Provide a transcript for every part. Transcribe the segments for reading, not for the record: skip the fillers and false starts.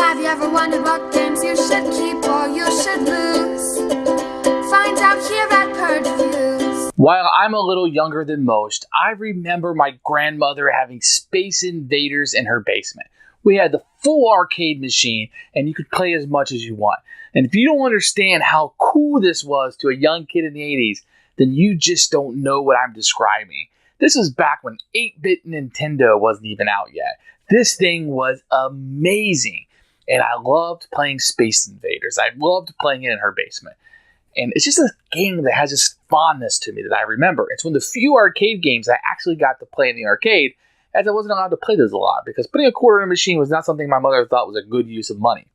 Have you ever wondered what games you should keep or you should lose? Find out here at Purge Reviews. While I'm a little younger than most, I remember my grandmother having Space Invaders in her basement. We had the full arcade machine, and you could play as much as you want. And if you don't understand how cool this was to a young kid in the 80s, then you just don't know what I'm describing. This was back when 8-bit Nintendo wasn't even out yet. This thing was amazing, and I loved playing Space Invaders. I loved playing it in her basement. And it's just a game that has this fondness to me that I remember. It's one of the few arcade games I actually got to play in the arcade, as I wasn't allowed to play those a lot, because putting a quarter in a machine was not something my mother thought was a good use of money.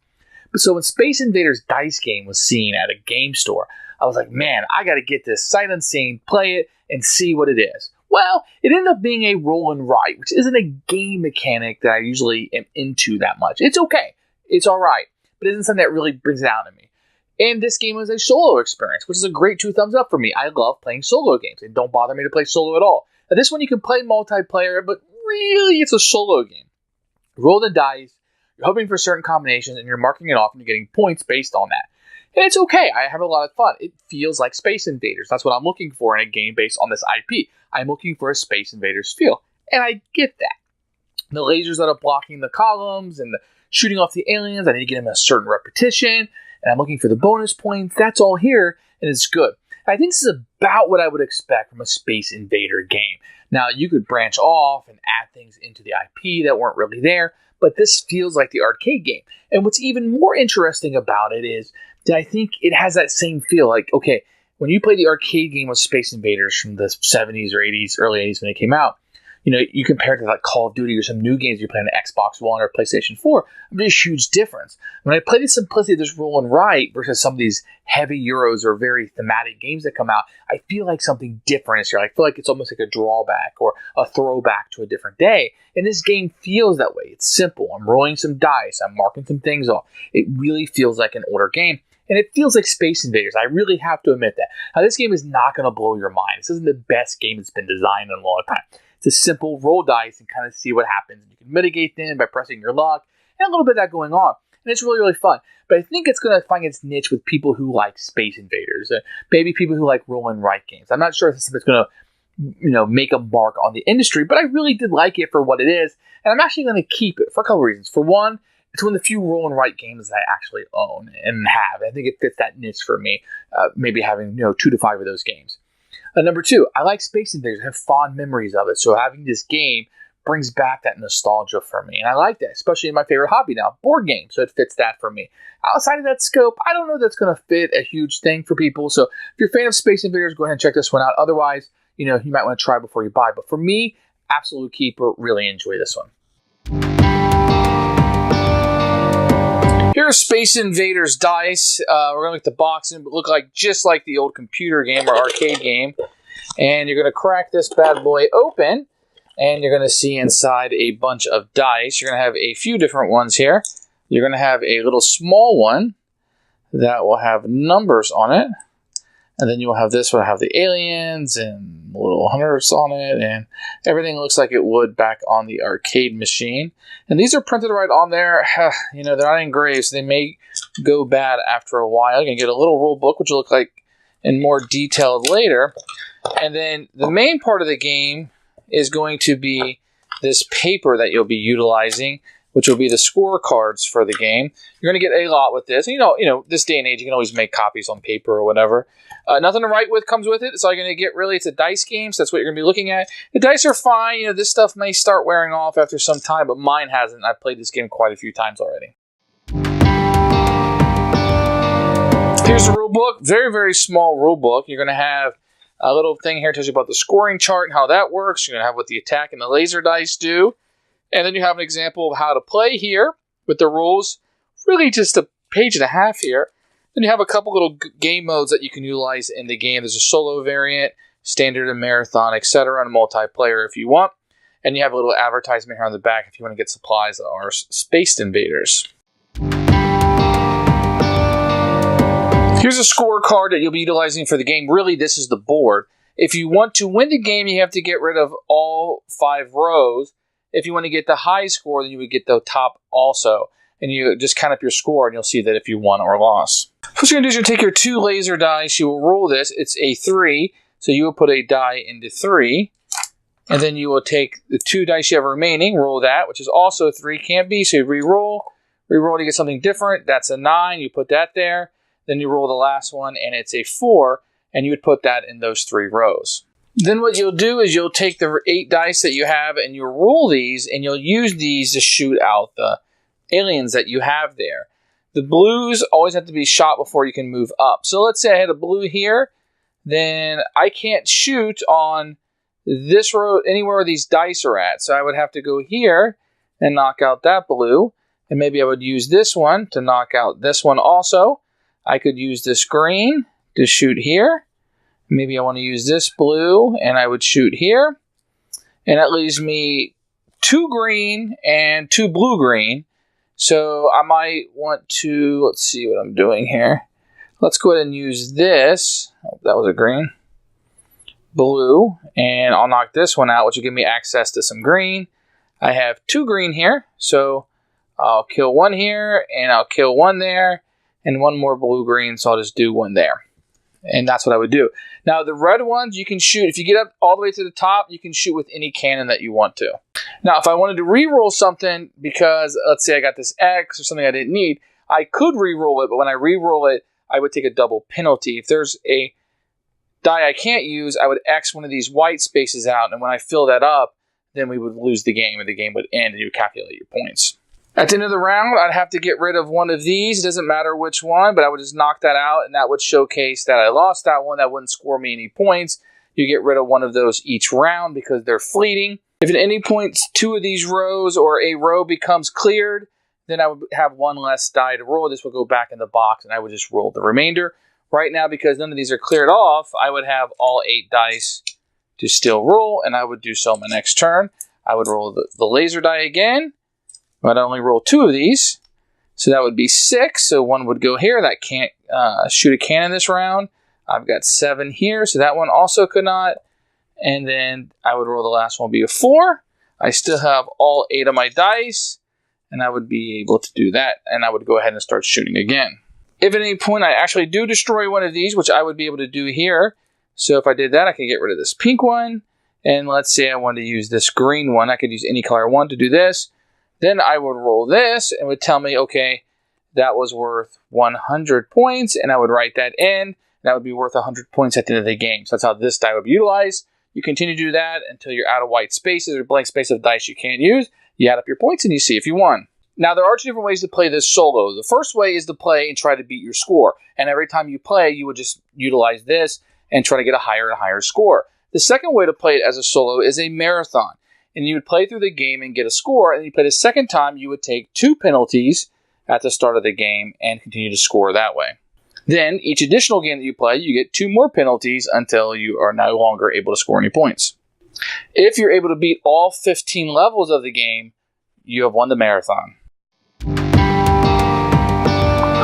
But so when Space Invaders Dice game was seen at a game store, I was like, man, I got to get this sight unseen, play it, and see what it is. Well, it ended up being a roll and write, which isn't a game mechanic that I usually am into that much. It's okay. It's all right. But it isn't something that really brings it out of me. And this game was a solo experience, which is a great 2 thumbs up for me. I love playing solo games. It don't bother me to play solo at all. Now, this one you can play multiplayer, but really it's a solo game. Roll the dice, you're hoping for certain combinations, and you're marking it off and you're getting points based on that. And it's okay. I have a lot of fun. It feels like Space Invaders. That's what I'm looking for in a game based on this IP. I'm looking for a Space Invaders feel. And I get that. The lasers that are blocking the columns and the shooting off the aliens, I need to get them a certain repetition. And I'm looking for the bonus points. That's all here, and it's good. I think this is about what I would expect from a Space Invader game. Now, you could branch off and add things into the IP that weren't really there, but this feels like the arcade game. And what's even more interesting about it is that I think it has that same feel. Like, okay, when you play the arcade game of Space Invaders from the 70s or 80s, early 80s when it came out, you know, you compare it to like Call of Duty or some new games you play on the Xbox One or PlayStation 4, there's a huge difference. When I play the simplicity of this roll and write versus some of these heavy Euros or very thematic games that come out, I feel like something different is here. I feel like it's almost like a drawback or a throwback to a different day. And this game feels that way. It's simple. I'm rolling some dice. I'm marking some things off. It really feels like an older game. And it feels like Space Invaders. I really have to admit that. Now, this game is not going to blow your mind. This isn't the best game that's been designed in a long time. It's a simple roll dice and kind of see what happens. You can mitigate them by pressing your luck and a little bit of that going on. And it's really, really fun. But I think it's going to find its niche with people who like Space Invaders. Maybe people who like roll and write games. I'm not sure if this is going to, make a mark on the industry, but I really did like it for what it is. And I'm actually going to keep it for a couple of reasons. For one, it's one of the few roll and write games that I actually own and have. I think it fits that niche for me, maybe having 2 to 5 of those games. Number 2, I like Space Invaders. I have fond memories of it. So having this game brings back that nostalgia for me. And I like that, especially in my favorite hobby now, board games. So it fits that for me. Outside of that scope, I don't know that's going to fit a huge thing for people. So if you're a fan of Space Invaders, go ahead and check this one out. Otherwise, you might want to try before you buy. But for me, absolute keeper, really enjoy this one. Here's Space Invaders Dice. We're going to look at the box and look like just like the old computer game or arcade game. And you're going to crack this bad boy open. And you're going to see inside a bunch of dice. You're going to have a few different ones here. You're going to have a little small one that will have numbers on it. And then you'll have this one, have the aliens and little hunters on it, and everything looks like it would back on the arcade machine. And these are printed right on there. They're not engraved, so they may go bad after a while. You're going to get a little rule book, which will look like in more detail later. And then the main part of the game is going to be this paper that you'll be utilizing, which will be the scorecards for the game. You're going to get a lot with this. And this day and age, you can always make copies on paper or whatever. Nothing to write with comes with it. It's all you're going to get, really. It's a dice game, so that's what you're going to be looking at. The dice are fine. This stuff may start wearing off after some time, but mine hasn't. I've played this game quite a few times already. Here's the rule book. Very, very small rule book. You're going to have a little thing here that tells you about the scoring chart and how that works. You're going to have what the attack and the laser dice do. And then you have an example of how to play here with the rules. Really just a page and a half here. Then you have a couple little game modes that you can utilize in the game. There's a solo variant, standard and marathon, etc., and multiplayer if you want. And you have a little advertisement here on the back if you want to get supplies that are Space Invaders. Here's a scorecard that you'll be utilizing for the game. Really, this is the board. If you want to win the game, you have to get rid of all 5 rows. If you want to get the high score, then you would get the top also. and you just count up your score, and you'll see that if you won or lost. What you're going to do is you're going to take your 2 laser dice, you will roll this. It's a 3, so you will put a die into 3, and then you will take the 2 dice you have remaining, roll that, which is also a 3, can't be, so you re-roll to get something different. That's a 9, you put that there, then you roll the last one, and it's a 4, and you would put that in those 3 rows. Then what you'll do is you'll take the 8 dice that you have, and you'll roll these, and you'll use these to shoot out the aliens that you have there. The blues always have to be shot before you can move up. So let's say I had a blue here, then I can't shoot on this row anywhere where these dice are at. So I would have to go here and knock out that blue, and maybe I would use this one to knock out this one also. I could use this green to shoot here. Maybe I want to use this blue, and I would shoot here. And that leaves me 2 green and 2 blue-green. So I might want to, let's see what I'm doing here. Let's go ahead and use this. Oh, that was a green. Blue. And I'll knock this one out, which will give me access to some green. I have 2 green here. So I'll kill 1 here, and I'll kill 1 there, and 1 more blue-green, so I'll just do 1 there. And that's what I would do. Now, the red ones, you can shoot. If you get up all the way to the top, you can shoot with any cannon that you want to. Now, if I wanted to re-roll something, because let's say I got this X or something I didn't need, I could re-roll it, but when I re-roll it, I would take a double penalty. If there's a die I can't use, I would X one of these white spaces out, and when I fill that up, then we would lose the game, and the game would end, and you would calculate your points. At the end of the round, I'd have to get rid of one of these. It doesn't matter which one, but I would just knock that out, and that would showcase that I lost that one. That wouldn't score me any points. You get rid of one of those each round because they're fleeting. If at any point 2 of these rows or a row becomes cleared, then I would have 1 less die to roll. This would go back in the box, and I would just roll the remainder. Right now, because none of these are cleared off, I would have all 8 dice to still roll, and I would do so my next turn. I would roll the laser die again. But I only roll 2 of these, so that would be 6. So 1 would go here. That can't shoot a cannon this round. I've got 7 here, so that one also could not. And then I would roll the last one, be a 4. I still have all 8 of my dice, and I would be able to do that. And I would go ahead and start shooting again. If at any point I actually do destroy one of these, which I would be able to do here. So if I did that, I could get rid of this pink one. And let's say I wanted to use this green one. I could use any color I want to do this. Then I would roll this and would tell me, okay, that was worth 100 points, and I would write that in. That would be worth 100 points at the end of the game. So that's how this die would be utilized. You continue to do that until you're out of white spaces or blank space of dice you can't use. You add up your points and you see if you won. Now, there are 2 different ways to play this solo. The first way is to play and try to beat your score. And every time you play, you would just utilize this and try to get a higher and higher score. The second way to play it as a solo is a marathon. And you would play through the game and get a score, and you play the second time, you would take 2 penalties at the start of the game and continue to score that way. Then, each additional game that you play, you get 2 more penalties until you are no longer able to score any points. If you're able to beat all 15 levels of the game, you have won the marathon.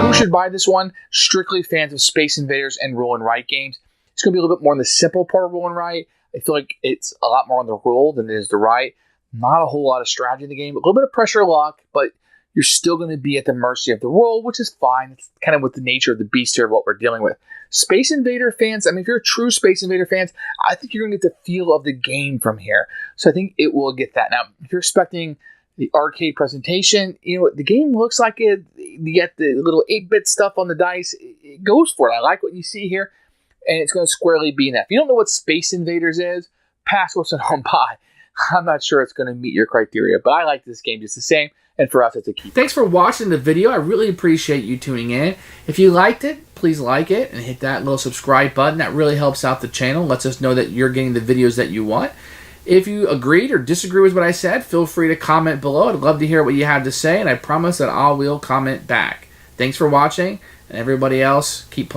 Who should buy this one? Strictly fans of Space Invaders and Roll and Write games. It's going to be a little bit more on the simple part of Roll and Write. I feel like it's a lot more on the roll than it is the write. Not a whole lot of strategy in the game. A little bit of pressure luck, but you're still going to be at the mercy of the roll, which is fine. It's kind of with the nature of the beast here of what we're dealing with. Space Invader fans, I mean, if you're a true Space Invader fans, I think you're going to get the feel of the game from here. So I think it will get that. Now, if you're expecting the arcade presentation, you know, the game looks like it. You get the little 8-bit stuff on the dice. It goes for it. I like what you see here. And it's going to squarely be in that. If you don't know what Space Invaders is, pass what's on by. I'm not sure it's going to meet your criteria, but I like this game just the same, and for us, it's a key. Thanks for watching the video. I really appreciate you tuning in. If you liked it, please like it and hit that little subscribe button. That really helps out the channel, lets us know that you're getting the videos that you want. If you agreed or disagree with what I said, feel free to comment below. I'd love to hear what you have to say, and I promise that I will comment back. Thanks for watching, and everybody else, keep playing.